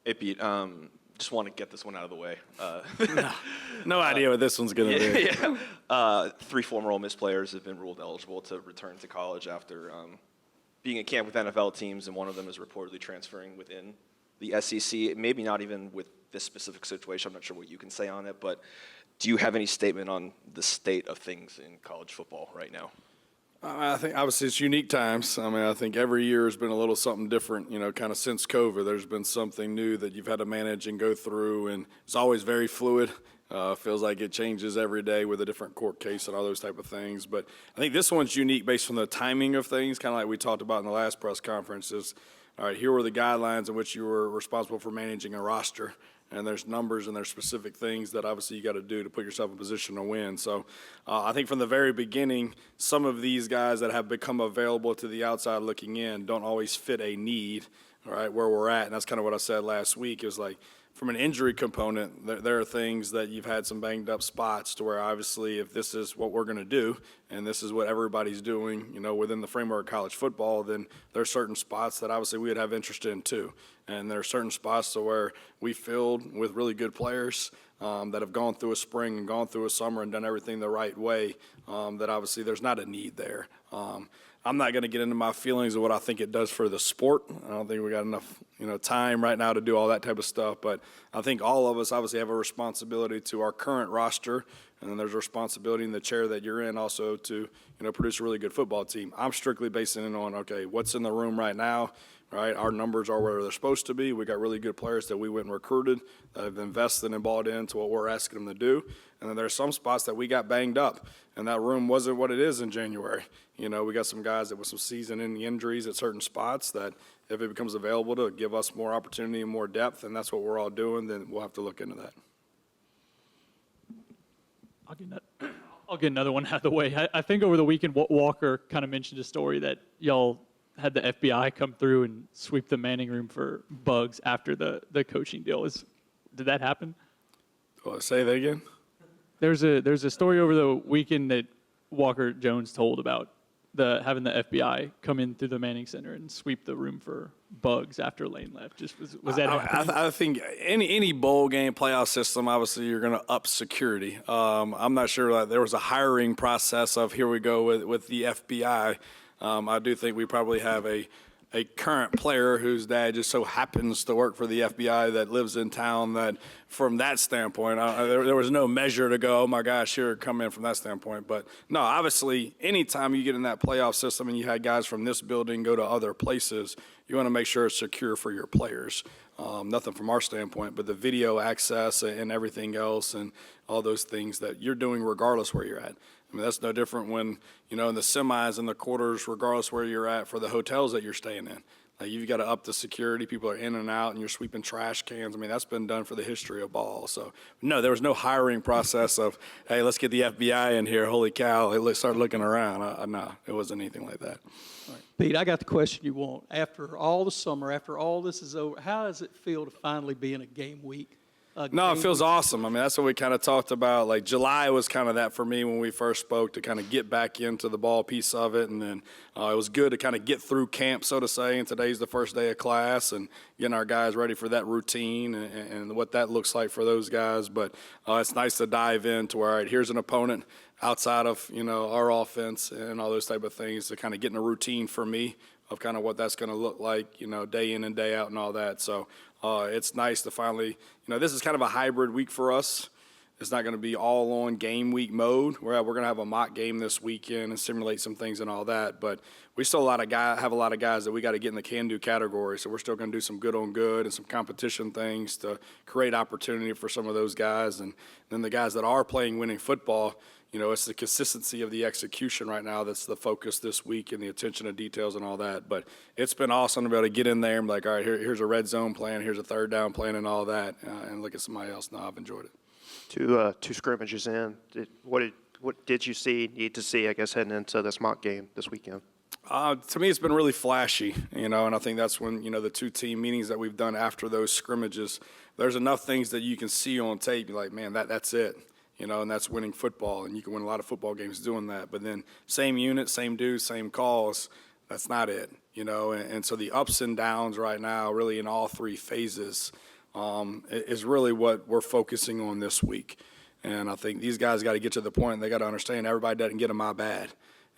Hey, Pete. Just want to get this one out of the way. No idea what this one's going to be. Yeah. 3 former Ole Miss players have been ruled eligible to return to college after being at camp with NFL teams, and one of them is reportedly transferring within the SEC. Maybe not even with this specific situation. I'm not sure what you can say on it, but do you have any statement on the state of things in college football right now? I think obviously it's unique times. I mean, I think every year has been a little something different, kind of since COVID. There's been something new that you've had to manage and go through, and it's always very fluid. Feels like it changes every day with a different court case and all those type of things. But I think this one's unique based on the timing of things, kind of like we talked about in the last press conference is, all right, here were the guidelines in which you were responsible for managing a roster. And there's numbers and there's specific things that obviously you got to do to put yourself in a position to win. So I think from the very beginning, some of these guys that have become available to the outside looking in don't always fit a need, all right, where we're at. And that's kind of what I said last week. It was like, from an injury component, there are things that you've had some banged up spots to where obviously if this is what we're going to do and this is what everybody's doing, within the framework of college football, then there are certain spots that obviously we would have interest in too. And there are certain spots to where we filled with really good players that have gone through a spring and gone through a summer and done everything the right way, that obviously there's not a need there. I'm not going to get into my feelings of what I think it does for the sport. I don't think we got enough, time right now to do all that type of stuff. But I think all of us obviously have a responsibility to our current roster, and then there's a responsibility in the chair that you're in also to, produce a really good football team. I'm strictly basing it on, okay, what's in the room right now, right? Our numbers are where they're supposed to be. We got really good players that we went and recruited that have invested and bought into what we're asking them to do. And then there's some spots that we got banged up, and that room wasn't what it is in January. We got some guys that with some season-ending injuries at certain spots that if it becomes available to give us more opportunity and more depth, and that's what we're all doing, then we'll have to look into that. I'll get another one out of the way. I think over the weekend, Walker kind of mentioned a story that y'all had the FBI come through and sweep the Manning room for bugs after the coaching deal. Did that happen? Say that again? There's a story over the weekend that Walker Jones told about having the FBI come in through the Manning Center and sweep the room for bugs after Lane left. Just was that happening? I think any bowl game playoff system, obviously you're going to up security. I'm not sure that there was a hiring process of here we go with the FBI. I do think we probably have a current player whose dad just so happens to work for the FBI that lives in town that from that standpoint, there was no measure to go, oh my gosh, here, come in from that standpoint. But no, obviously, anytime you get in that playoff system and you had guys from this building go to other places, you want to make sure it's secure for your players. Nothing from our standpoint, but the video access and everything else and all those things that you're doing regardless where you're at. I mean, that's no different when, in the semis and the quarters, regardless where you're at for the hotels that you're staying in. Like you've got to up the security. People are in and out, and you're sweeping trash cans. I mean, that's been done for the history of ball. So, no, there was no hiring process of, hey, let's get the FBI in here. Holy cow, let's start looking around. No, it wasn't anything like that. Right. Pete, I got the question you want. After all the summer, after all this is over, how does it feel to finally be in a game week? No, it feels awesome. I mean, that's what we kind of talked about. Like July was kind of that for me when we first spoke to kind of get back into the ball piece of it. And then it was good to kind of get through camp, so to say. And today's the first day of class and getting our guys ready for that routine and what that looks like for those guys. But it's nice to dive into, all right, here's an opponent outside of, our offense and all those type of things to kind of get in a routine for me of kind of what that's going to look like, day in and day out and all that. So it's nice to finally, this is kind of a hybrid week for us. It's not going to be all on game week mode. We're going to have a mock game this weekend and simulate some things and all that. But we still have a lot of guys that we got to get in the can-do category. So we're still going to do some good on good and some competition things to create opportunity for some of those guys. And then the guys that are playing winning football, it's the consistency of the execution right now that's the focus this week and the attention to details and all that. But it's been awesome to be able to get in there and be like, all right, here's a red zone plan, here's a third down plan and all that, and look at somebody else. No, I've enjoyed it. Two scrimmages in. What did you need to see, I guess, heading into this mock game this weekend? To me, it's been really flashy, and I think that's when, the two team meetings that we've done after those scrimmages, there's enough things that you can see on tape. You're like, man, that's it. And that's winning football, and you can win a lot of football games doing that. But then same unit, same dudes, same calls, that's not it. and so the ups and downs right now, really in all three phases, is really what we're focusing on this week. And I think these guys got to get to the point, and they got to understand everybody doesn't get them my bad.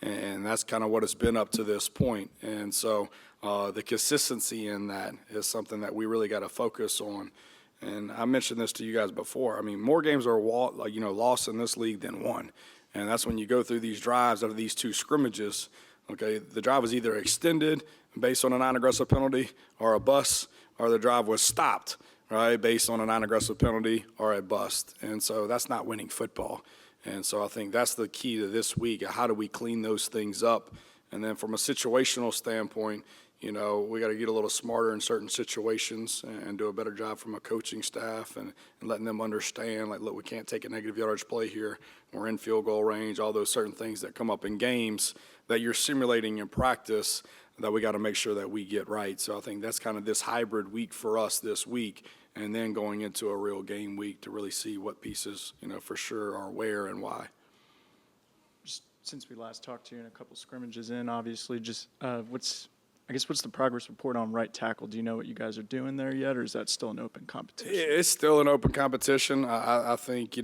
And that's kind of what it's been up to this point. And so the consistency in that is something that we really got to focus on. And I mentioned this to you guys before. I mean, more games are lost in this league than won. And that's when you go through these drives out of these two scrimmages. Okay, the drive was either extended based on a non-aggressive penalty or a bust, or the drive was stopped, right, based on a non-aggressive penalty or a bust. And so that's not winning football. And so I think that's the key to this week. How do we clean those things up? And then from a situational standpoint, we got to get a little smarter in certain situations and do a better job from a coaching staff and letting them understand, like, look, we can't take a negative yardage play here. We're in field goal range, all those certain things that come up in games that you're simulating in practice that we got to make sure that we get right. So I think that's kind of this hybrid week for us this week, and then going into a real game week to really see what pieces, for sure are where and why. Just since we last talked to you and a couple scrimmages in, obviously, just what's the progress report on right tackle? Do you know what you guys are doing there yet, or is that still an open competition? It's still an open competition. I think,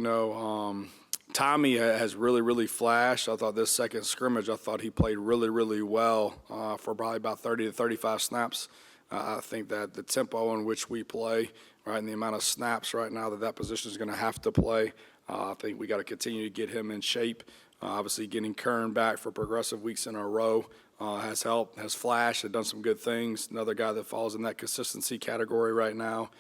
Tommy has really, really flashed. I thought this second scrimmage, I thought he played really, really well for probably about 30 to 35 snaps. I think that the tempo in which we play, right, and the amount of snaps right now that position is going to have to play, I think we got to continue to get him in shape. Obviously, getting Kern back for progressive weeks in a row has helped, has flashed, has done some good things. Another guy that falls in that consistency category right now.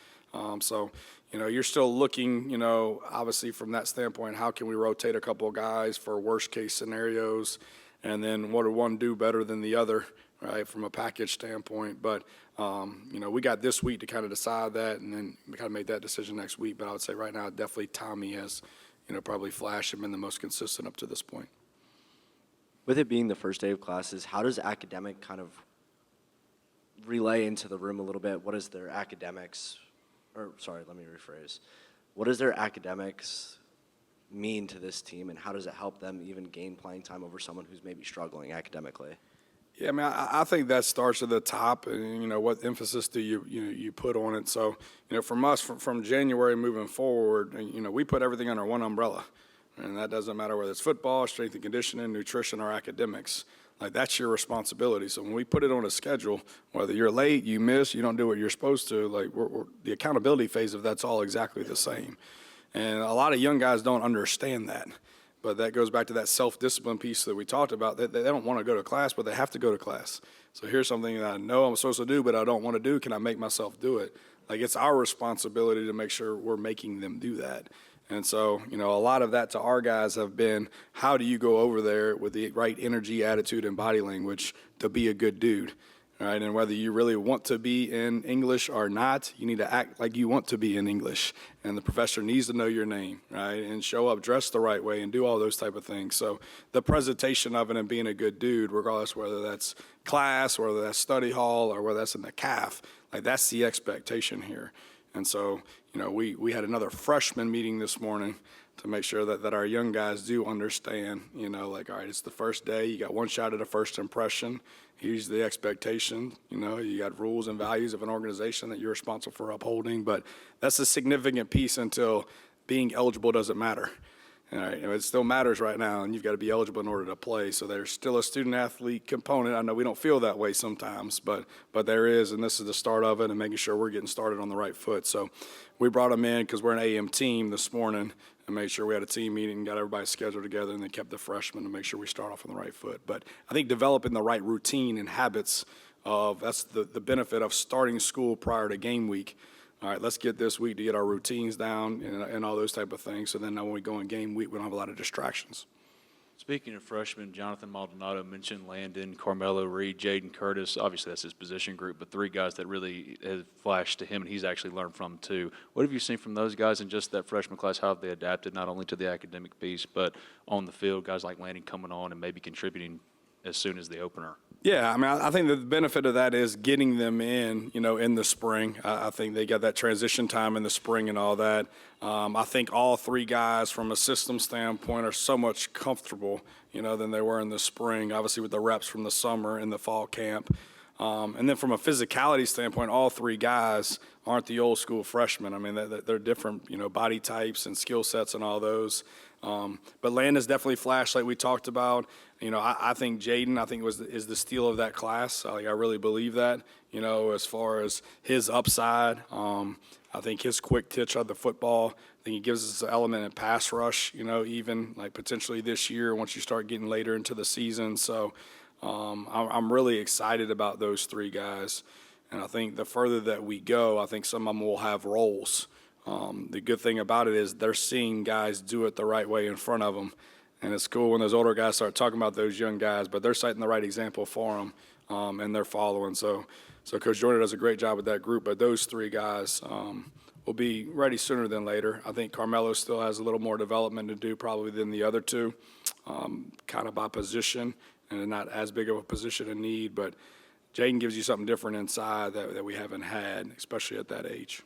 So, you're still looking, obviously from that standpoint, how can we rotate a couple of guys for worst case scenarios? And then what do one do better than the other, right, from a package standpoint? But, we got this week to kind of decide that, and then we kind of make that decision next week. But I would say right now, definitely Tommy has, probably flashed and been the most consistent up to this point. With it being the first day of classes, how does academic kind of relay into the room a little bit? What is their academics, let me rephrase. What does their academics mean to this team, and how does it help them even gain playing time over someone who's maybe struggling academically? Yeah, I mean, I think that starts at the top, and what emphasis do you put on it? So, from us, from January moving forward, we put everything under one umbrella, and that doesn't matter whether it's football, strength and conditioning, nutrition, or academics. Like, that's your responsibility. So when we put it on a schedule, whether you're late, you miss, you don't do what you're supposed to, like, the accountability phase of that's all exactly the same. And a lot of young guys don't understand that. But that goes back to that self-discipline piece that we talked about. They don't want to go to class, but they have to go to class. So here's something that I know I'm supposed to do, but I don't want to do. Can I make myself do it? Like, it's our responsibility to make sure we're making them do that. And so, a lot of that to our guys have been, how do you go over there with the right energy, attitude, and body language to be a good dude? Right, and whether you really want to be in English or not, you need to act like you want to be in English. And the professor needs to know your name, right, and show up dressed the right way and do all those type of things. So the presentation of it and being a good dude, regardless whether that's class, whether that's study hall, or whether that's in the CAF, like, that's the expectation here. And so, we had another freshman meeting this morning to make sure that our young guys do understand, like, all right, it's the first day. You got one shot at a first impression. Here's the expectation. You got rules and values of an organization that you're responsible for upholding. But that's a significant piece until being eligible doesn't matter. All right, it still matters right now, and you've got to be eligible in order to play. So there's still a student-athlete component. I know we don't feel that way sometimes, but there is, and this is the start of it and making sure we're getting started on the right foot. So we brought them in because we're an AM team this morning and made sure we had a team meeting, got everybody's schedule together, and then kept the freshmen to make sure we start off on the right foot. But I think developing the right routine and habits that's the benefit of starting school prior to game week. All right, let's get this week to get our routines down and all those type of things. So then when we go in game week, we don't have a lot of distractions. Speaking of freshmen, Jonathan Maldonado mentioned Landon, Carmelo Reed, Jaden Curtis. Obviously, that's his position group, but three guys that really have flashed to him, and he's actually learned from too. What have you seen from those guys in just that freshman class? How have they adapted not only to the academic piece, but on the field, guys like Landon coming on and maybe contributing as soon as the opener? Yeah, I mean, I think the benefit of that is getting them in, in the spring. I think they got that transition time in the spring and all that. I think all three guys from a system standpoint are so much comfortable, than they were in the spring, obviously with the reps from the summer and the fall camp. And then from a physicality standpoint, all three guys aren't the old school freshmen. I mean, they're different, body types and skill sets and all those. But Landon's definitely flashed like we talked about. I think Jaden, is the steal of that class. I really believe that, as far as his upside. I think his quick twitch on the football, I think he gives us an element in pass rush, even like potentially this year once you start getting later into the season. So I'm really excited about those three guys. And I think the further that we go, I think some of them will have roles. The good thing about it is they're seeing guys do it the right way in front of them. And it's cool when those older guys start talking about those young guys, but they're setting the right example for them, and they're following. So Coach Jordan does a great job with that group, but those three guys will be ready sooner than later. I think Carmelo still has a little more development to do probably than the other two, kind of by position, and not as big of a position in need. But Jaden gives you something different inside that we haven't had, especially at that age.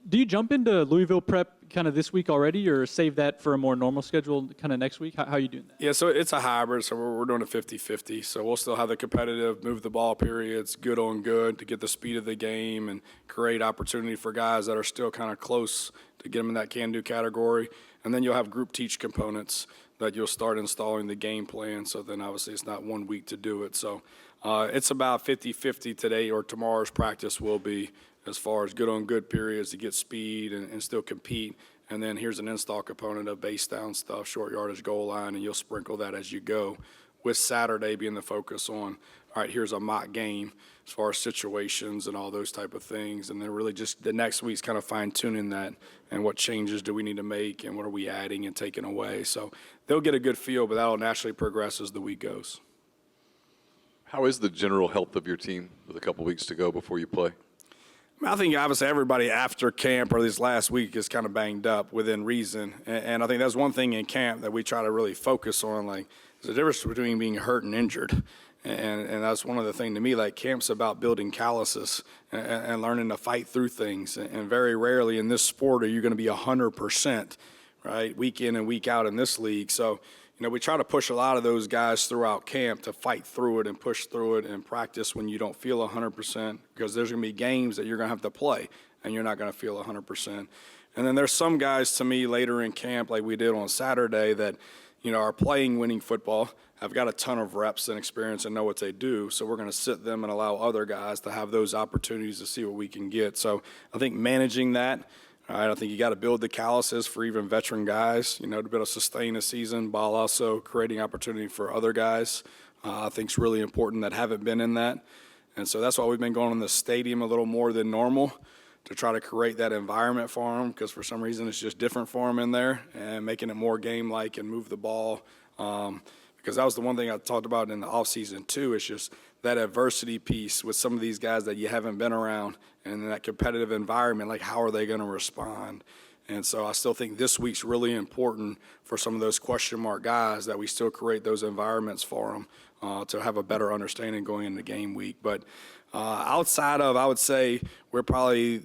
Do you jump into Louisville prep kind of this week already, or save that for a more normal schedule kind of next week? How are you doing that? Yeah, so it's a hybrid, so we're doing a 50-50. So we'll still have the competitive, move the ball periods, good on good to get the speed of the game and create opportunity for guys that are still kind of close to get them in that can-do category. And then you'll have group teach components that you'll start installing the game plan. So then obviously it's not 1 week to do it. So it's about 50-50 today, or tomorrow's practice will be, as far as good on good periods to get speed and still compete. And then here's an install component of base down stuff, short yardage, goal line, and you'll sprinkle that as you go, with Saturday being the focus on, all right, here's a mock game as far as situations and all those type of things. And then really just the next week's kind of fine tuning that and what changes do we need to make and what are we adding and taking away. So they'll get a good feel, but that'll naturally progress as the week goes. How is the general health of your team with a couple weeks to go before you play? I think obviously everybody after camp or this last week is kind of banged up within reason. And I think that's one thing in camp that we try to really focus on. Like, there's a difference between being hurt and injured. And that's one of the things to me, like camp's about building calluses and learning to fight through things. And very rarely in this sport are you going to be 100%, right, week in and week out in this league. So, we try to push a lot of those guys throughout camp to fight through it and push through it and practice when you don't feel 100%, because there's going to be games that you're going to have to play and you're not going to feel 100%. And then there's some guys to me later in camp, like we did on Saturday, that, are playing winning football, have got a ton of reps and experience and know what they do. So we're going to sit them and allow other guys to have those opportunities to see what we can get. So I think managing that, all right, I think you got to build the calluses for even veteran guys, to be able to sustain a season while also creating opportunity for other guys. I think it's really important that haven't been in that. And so that's why we've been going in the stadium a little more than normal to try to create that environment for them, because for some reason it's just different for them in there, and making it more game-like and move the ball. Because that was the one thing I talked about in the offseason too, is just that adversity piece with some of these guys that you haven't been around, and in that competitive environment, like how are they going to respond? And so I still think this week's really important for some of those question mark guys, that we still create those environments for them to have a better understanding going into game week. But outside of, I would say we're probably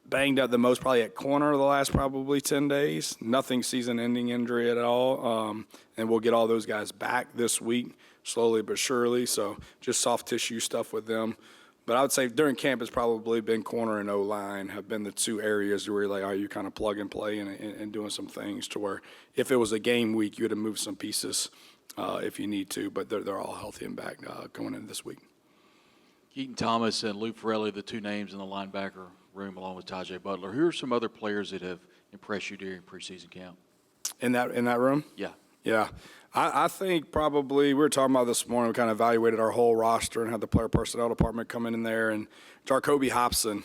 banged up the most probably at corner the last probably 10 days. Nothing season-ending injury at all. And we'll get all those guys back this week, slowly but surely. So just soft tissue stuff with them. But I would say during camp it's probably been corner and O-line have been the two areas where you're like, are you kind of plug and play and doing some things to where if it was a game week, you would have moved some pieces if you need to. But they're all healthy and back going into this week. Keaton Thomas and Luke Farrelly, the two names in the linebacker room, along with Tajay Butler. Who are some other players that have impressed you during preseason camp? In that room? Yeah. Yeah. I think probably, we were talking about this morning, we kind of evaluated our whole roster and had the player personnel department come in there. And Jarcoby Hobson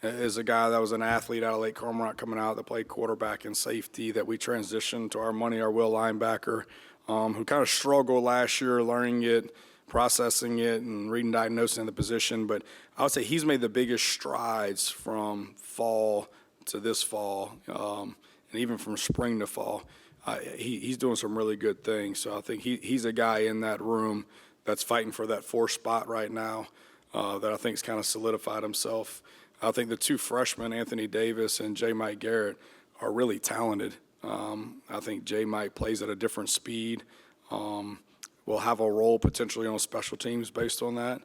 is a guy that was an athlete out of Lake Cormorant coming out that played quarterback and safety that we transitioned to our will linebacker, who kind of struggled last year learning it, processing it, and reading, diagnosing the position. But I would say he's made the biggest strides from fall to this fall, and even from spring to fall. He's doing some really good things. So I think he's a guy in that room that's fighting for that 4th spot right now that I think's kind of solidified himself. I think the two freshmen, Anthony Davis and J. Mike Garrett, are really talented. I think J. Mike plays at a different speed. will have a role potentially on special teams based on that.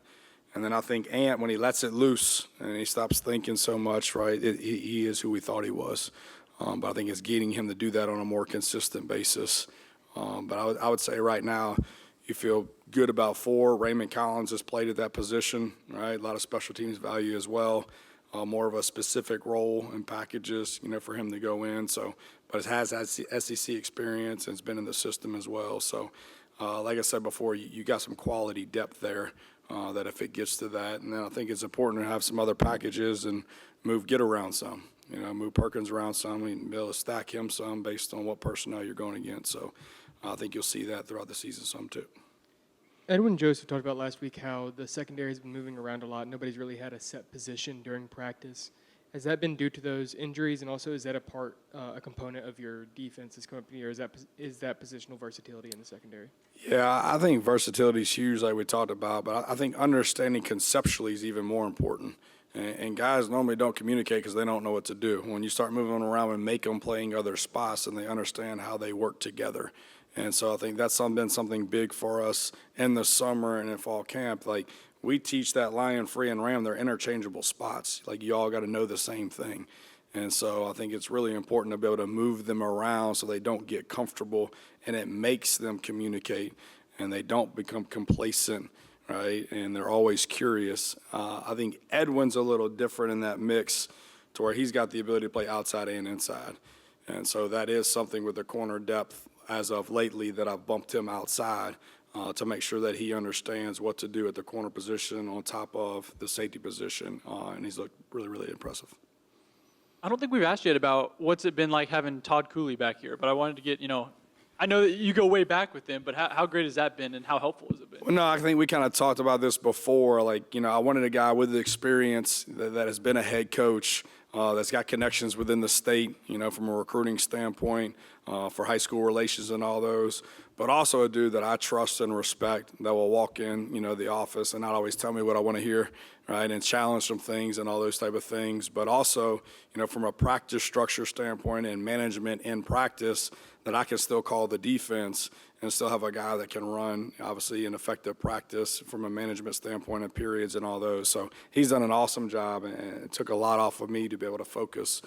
And then I think Ant, when he lets it loose and he stops thinking so much, right, he is who we thought he was. But I think it's getting him to do that on a more consistent basis. But I would say right now you feel good about 4. Raymond Collins has played at that position, right? A lot of special teams value as well. More of a specific role and packages, for him to go in. So, but it has SEC experience and it's been in the system as well. So, like I said before, you got some quality depth there that if it gets to that. And then I think it's important to have some other packages and move Get around some. Move Perkins around some and be able to stack him some based on what personnel you're going against. So I think you'll see that throughout the season some too. Edwin Joseph talked about last week how the secondary has been moving around a lot. Nobody's really had a set position during practice. Has that been due to those injuries, and also is that a component of your defense's company, or is that positional versatility in the secondary? Yeah, I think versatility is huge, like we talked about, but I think understanding conceptually is even more important. And guys normally don't communicate because they don't know what to do. When you start moving them around and make them playing other spots, and they understand how they work together. And so I think that's been something big for us in the summer and in fall camp. Like, we teach that lion, free, and ram, they're interchangeable spots. Like, you all got to know the same thing. And so I think it's really important to be able to move them around so they don't get comfortable, and it makes them communicate, and they don't become complacent, right? And they're always curious. I think Edwin's a little different in that mix to where he's got the ability to play outside and inside. And so that is something with the corner depth as of lately that I've bumped him outside to make sure that he understands what to do at the corner position on top of the safety position. And he's looked really, really impressive. I don't think we've asked yet about what's it been like having Todd Cooley back here, but I wanted to get, I know that you go way back with him, but how great has that been and how helpful has it been? Well, no, I think we kind of talked about this before. Like, I wanted a guy with the experience that has been a head coach, that's got connections within the state, from a recruiting standpoint, for high school relations and all those, but also a dude that I trust and respect that will walk in, the office and not always tell me what I want to hear, right, and challenge some things and all those type of things, but also, from a practice structure standpoint and management in practice, that I can still call the defense and still have a guy that can run, obviously, an effective practice from a management standpoint and periods and all those. So he's done an awesome job, and it took a lot off of me to be able to focus,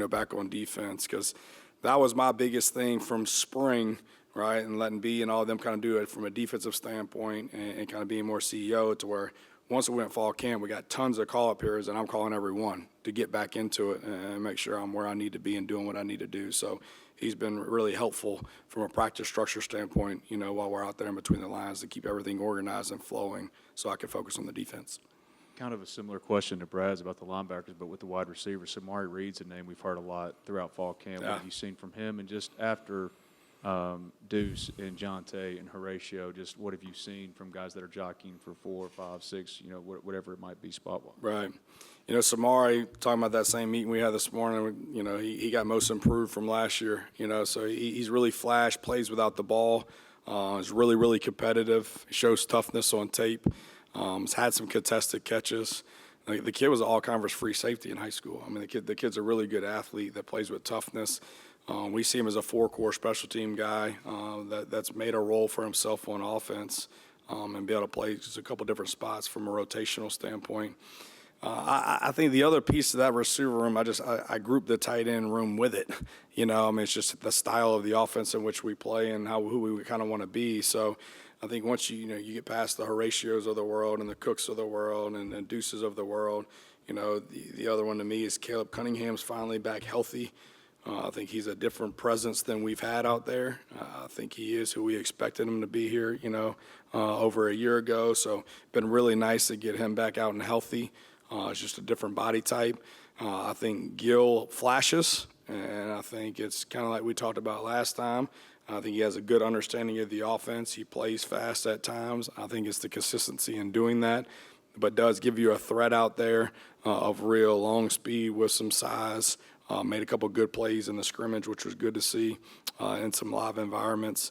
back on defense, because that was my biggest thing from spring, right, and letting B and all of them kind of do it from a defensive standpoint and kind of being more CEO to where once we went fall camp, we got tons of call-up periods, and I'm calling every one to get back into it and make sure I'm where I need to be and doing what I need to do. So he's been really helpful from a practice structure standpoint, while we're out there in between the lines to keep everything organized and flowing so I can focus on the defense. Kind of a similar question to Brad's about the linebackers, but with the wide receivers. Samari Reed's a name we've heard a lot throughout fall camp. Yeah. What have you seen from him? And just after Deuce and Jonte and Horatio, just what have you seen from guys that are jockeying for 4, 5, 6, whatever it might be spot-wise? Right. Samari, talking about that same meeting we had this morning, he got most improved from last year, so he's really flashed, plays without the ball, is really, really competitive, shows toughness on tape, has had some contested catches. The kid was an all-conference free safety in high school. I mean, the kid's a really good athlete that plays with toughness. We see him as a 4-core special team guy that's made a role for himself on offense and be able to play just a couple different spots from a rotational standpoint. I think the other piece of that receiver room, I grouped the tight end room with it. It's just the style of the offense in which we play and who we kind of want to be. So I think once you get past the Horatios of the world and the Cooks of the world and the Deuces of the world, the other one to me is Caleb Cunningham's finally back healthy. I think he's a different presence than we've had out there. I think he is who we expected him to be here, over a year ago. So been really nice to get him back out and healthy. It's just a different body type. I think Gil flashes, and I think it's kind of like we talked about last time. I think he has a good understanding of the offense. He plays fast at times. I think it's the consistency in doing that, but does give you a threat out there of real long speed with some size. Made a couple good plays in the scrimmage, which was good to see in some live environments.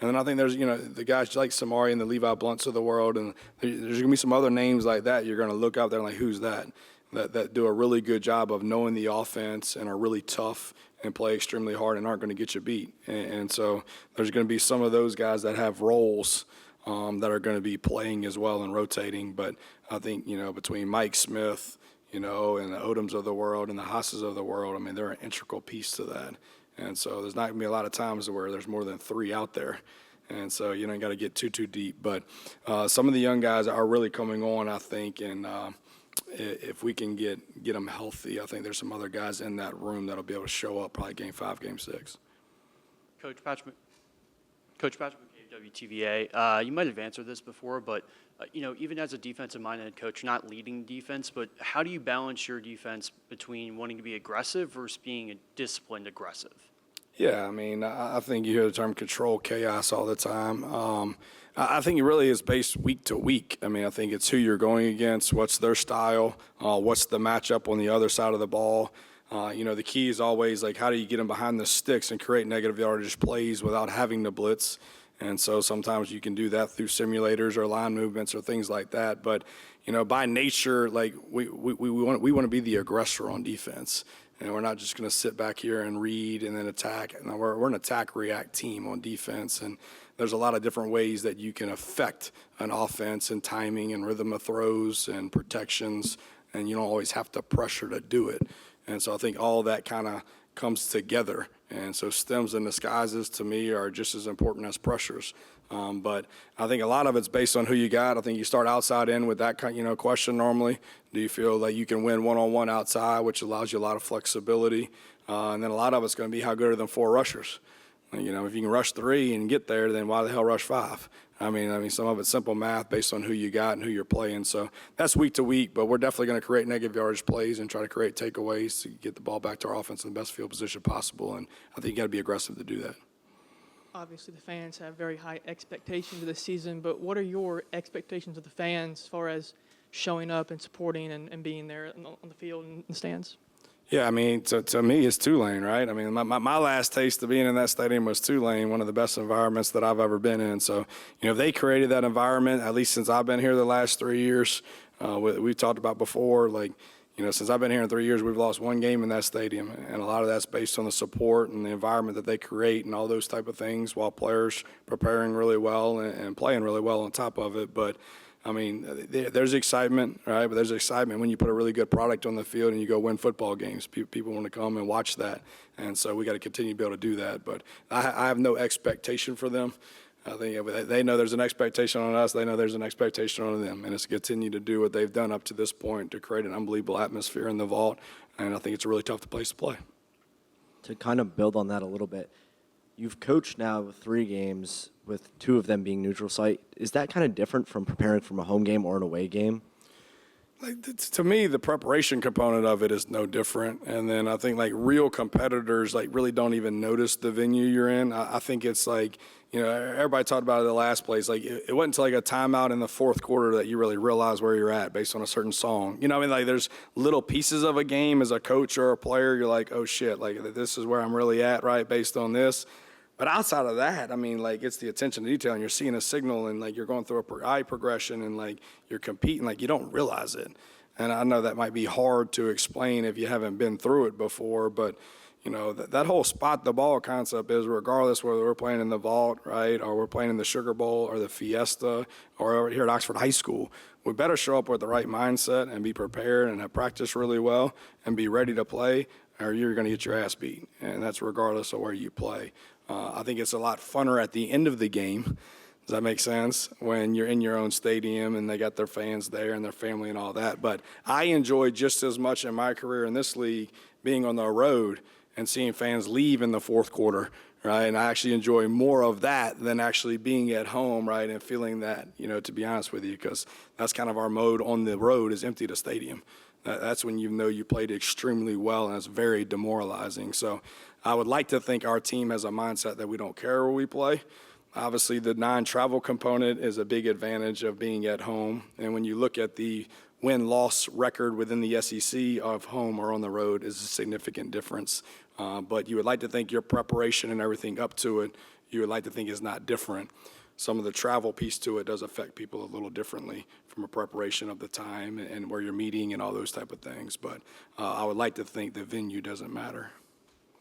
And then I think there's, the guys like Samari and the Levi Blunts of the world, and there's going to be some other names like that. You're going to look out there and like, who's that? That do a really good job of knowing the offense and are really tough and play extremely hard and aren't going to get you beat. And so there's going to be some of those guys that have roles that are going to be playing as well and rotating. But I think, between Mike Smith, and the Odoms of the world and the Haas's of the world, I mean, they're an integral piece to that. And so there's not going to be a lot of times where there's more than 3 out there. And so you got to get too deep. But some of the young guys are really coming on, I think, and if we can get them healthy, I think there's some other guys in that room that'll be able to show up probably game 5, game 6. Coach Patrick McCabe, WTVA. You might have answered this before, but even as a defensive-minded coach, you're not leading defense, but how do you balance your defense between wanting to be aggressive versus being a disciplined aggressive? Yeah, I mean, I think you hear the term control chaos all the time. I think it really is based week to week. I mean, I think it's who you're going against, what's their style, what's the matchup on the other side of the ball. The key is always, like, how do you get them behind the sticks and create negative yardage plays without having to blitz? And so sometimes you can do that through simulators or line movements or things like that. But, by nature, like, we want to be the aggressor on defense. And we're not just going to sit back here and read and then attack. No, we're an attack-react team on defense. And there's a lot of different ways that you can affect an offense and timing and rhythm of throws and protections. And you don't always have to pressure to do it. And so I think all that kind of comes together. And so stems and disguises, to me, are just as important as pressures. But I think a lot of it's based on who you got. I think you start outside in with that kind, question normally. Do you feel like you can win one-on-one outside, which allows you a lot of flexibility? And then a lot of it's going to be how good are them 4 rushers. If you can rush 3 and get there, then why the hell rush 5? I mean, some of it's simple math based on who you got and who you're playing. So that's week to week, but we're definitely going to create negative yardage plays and try to create takeaways to get the ball back to our offense in the best field position possible. And I think you got to be aggressive to do that. Obviously, the fans have very high expectations of this season, but what are your expectations of the fans as far as showing up and supporting and being there on the field and in the stands? Yeah, I mean, to me, it's Tulane, right? I mean, my last taste of being in that stadium was Tulane, one of the best environments that I've ever been in. So, if they created that environment, at least since I've been here the last 3 years, we talked about before, like, since I've been here in 3 years, we've lost 1 game in that stadium. And a lot of that's based on the support and the environment that they create and all those type of things while players preparing really well and playing really well on top of it. But, I mean, there's excitement, right? But there's excitement when you put a really good product on the field and you go win football games. People want to come and watch that. And so we got to continue to be able to do that. But I have no expectation for them. I think they know there's an expectation on us. They know there's an expectation on them. And it's to continue to do what they've done up to this point to create an unbelievable atmosphere in the vault. And I think it's a really tough place to play. To kind of build on that a little bit, you've coached now 3 games with 2 of them being neutral site. Is that kind of different from preparing from a home game or an away game? To me, the preparation component of it is no different. And then I think, like, real competitors, like, really don't even notice the venue you're in. I think it's like, everybody talked about it the last place. Like, it wasn't until like a timeout in the 4th quarter that you really realize where you're at based on a certain song. Like, there's little pieces of a game as a coach or a player. You're like, oh, shit, like, this is where I'm really at, right, based on this. But outside of that, I mean, like, it's the attention to detail, and you're seeing a signal, and, like, you're going through a eye progression, and, like, you're competing, like, you don't realize it. And I know that might be hard to explain if you haven't been through it before, but, that whole spot the ball concept is regardless whether we're playing in the vault, right, or we're playing in the Sugar Bowl or the Fiesta or over here at Oxford High School, we better show up with the right mindset and be prepared and have practiced really well and be ready to play, or you're going to get your ass beat. And that's regardless of where you play. I think it's a lot funner at the end of the game. Does that make sense? When you're in your own stadium and they got their fans there and their family and all that. But I enjoy just as much in my career in this league being on the road and seeing fans leave in the 4th quarter, right? And I actually enjoy more of that than actually being at home, right, and feeling that, to be honest with you, because that's kind of our mode on the road is empty the stadium. That's when you played extremely well, and it's very demoralizing. So I would like to think our team has a mindset that we don't care where we play. Obviously, the non-travel component is a big advantage of being at home. And when you look at the win-loss record within the SEC of home or on the road is a significant difference. But you would like to think your preparation and everything up to it, you would like to think is not different. Some of the travel piece to it does affect people a little differently from a preparation of the time and where you're meeting and all those type of things. But I would like to think the venue doesn't matter.